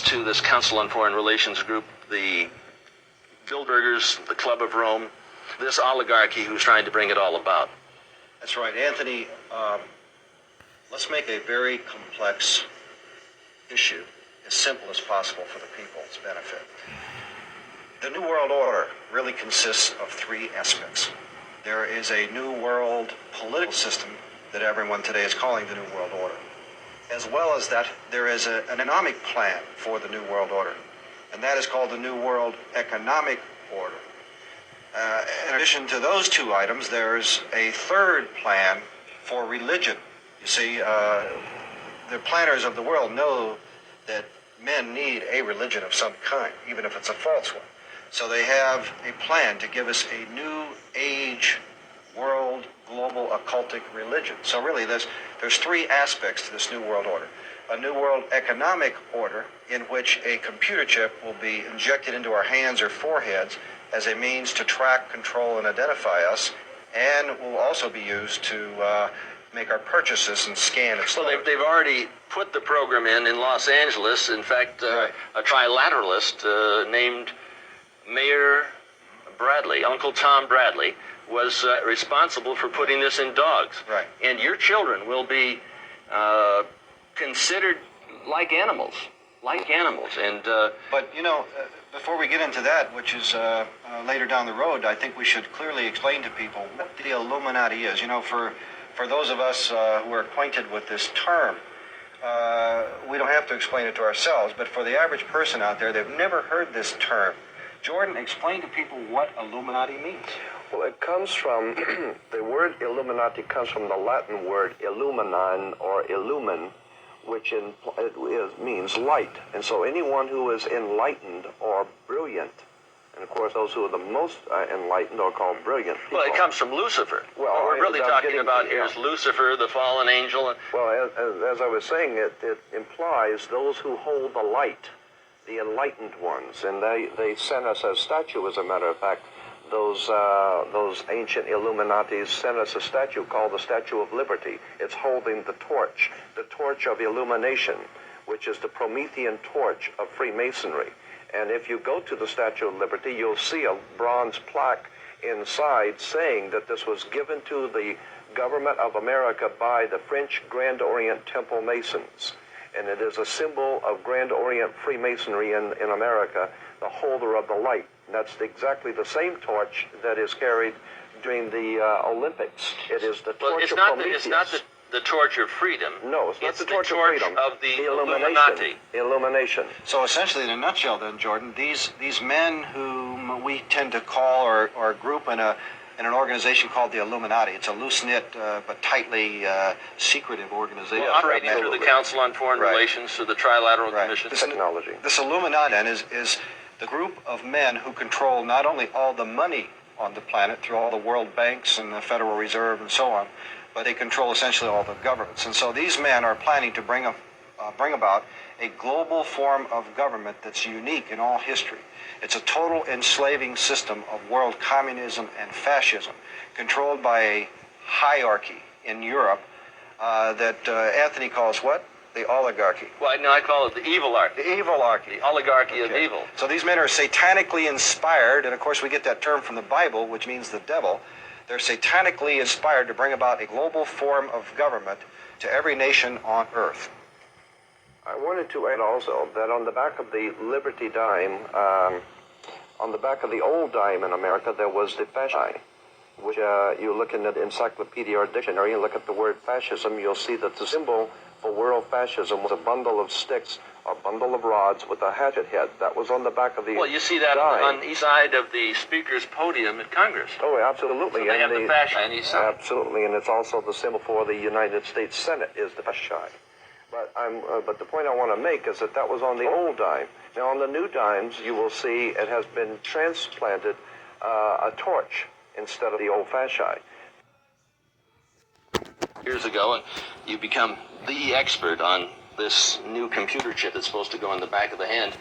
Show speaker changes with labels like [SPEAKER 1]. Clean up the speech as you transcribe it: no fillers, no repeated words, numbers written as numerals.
[SPEAKER 1] to this Council on Foreign Relations group, the Bilderbergers, the Club of Rome, this oligarchy who's trying to bring it all about?
[SPEAKER 2] That's right, Anthony. Let's make a very complex issue as simple as possible for the people's benefit. The New World Order really consists of three aspects. There is a New World political system that everyone today is calling the New World Order. As well as that, there is an economic plan for the New World Order, and that is called the New World Economic Order. In addition to those two items, there's a third plan for religion. You see, the planners of the world know that men need a religion of some kind, even if it's a false one. So they have a plan to give us a new age world global occultic religion. So really there's three aspects to this New World Order. A New World Economic Order in which a computer chip will be injected into our hands or foreheads as a means to track, control, and identify us, and will also be used to make our purchases and scan and stuff.
[SPEAKER 1] Well, they've already put the program in Los Angeles. In fact, a trilateralist named Mayor Bradley, Uncle Tom Bradley, was responsible for putting this in dogs.
[SPEAKER 2] Right.
[SPEAKER 1] And your children will be considered like animals. And
[SPEAKER 2] but you know, before we get into that, which is later down the road, I think we should clearly explain to people what the Illuminati is. You know, for those of us who are acquainted with this term, we don't have to explain it to ourselves, but for the average person out there, they've never heard this term. Jordan, explain to people what Illuminati means.
[SPEAKER 3] Well, it comes from, the word Illuminati comes from the Latin word illuminan or illumin, which means light. And so anyone who is enlightened or brilliant, and of course those who are the most enlightened are called brilliant people.
[SPEAKER 1] well, it comes from Lucifer.
[SPEAKER 3] Well,
[SPEAKER 1] what we're really talking about here
[SPEAKER 3] yeah.
[SPEAKER 1] is Lucifer, the fallen angel.
[SPEAKER 3] Well, as I was saying, it implies those who hold the light, the enlightened ones, and they sent us a statue, as a matter of fact. Those ancient Illuminatis sent us a statue called the Statue of Liberty. It's holding the torch of illumination, which is the Promethean torch of Freemasonry. And if you go to the Statue of Liberty, you'll see a bronze plaque inside saying that this was given to the government of America by the French Grand Orient Temple Masons. And it is a symbol of Grand Orient Freemasonry in America, the holder of the light. And that's exactly the same torch that is carried during the Olympics. It is the torch of Prometheus.
[SPEAKER 1] It's not the torch of freedom.
[SPEAKER 3] No, it's not the torch of
[SPEAKER 1] torch
[SPEAKER 3] freedom.
[SPEAKER 1] Of the Illuminati.
[SPEAKER 3] Illumination.
[SPEAKER 2] So essentially, in a nutshell then, Jordan, these men whom we tend to call or group in an organization called the Illuminati. It's a loose-knit but tightly secretive organization.
[SPEAKER 1] Well, operating through the Council on Foreign Relations, through the Trilateral Commission.
[SPEAKER 3] Technology.
[SPEAKER 2] This Illuminati then is the group of men who control not only all the money on the planet through all the world banks and the Federal Reserve and so on, but they control essentially all the governments. And so these men are planning to bring about a global form of government that's unique in all history. It's a total enslaving system of world communism and fascism, controlled by a hierarchy in Europe that Anthony calls what? The oligarchy.
[SPEAKER 1] Well, no, I call it the evilarchy.
[SPEAKER 2] The evilarchy.
[SPEAKER 1] The oligarchy of evil.
[SPEAKER 2] So these men are satanically inspired, and of course we get that term from the Bible, which means the devil. They're satanically inspired to bring about a global form of government to every nation on earth.
[SPEAKER 3] I wanted to add also that on the back of the Liberty dime, on the back of the old dime in America, there was the fasci, which you look in the encyclopedia or dictionary and look at the word fascism, you'll see that the symbol for world fascism was a bundle of sticks, a bundle of rods with a hatchet head. That was on the back of the
[SPEAKER 1] Well, you see that
[SPEAKER 3] dime.
[SPEAKER 1] on each side of the Speaker's podium at Congress.
[SPEAKER 3] Oh, absolutely.
[SPEAKER 1] So they have the fasci on each side.
[SPEAKER 3] Absolutely, and it's also the symbol for the United States Senate is the fasci. But the point I want to make is that was on the old dime. Now, on the new dimes, you will see it has been transplanted a torch instead of the old fasci.
[SPEAKER 1] Years ago, and you become the expert on this new computer chip that's supposed to go in the back of the hand.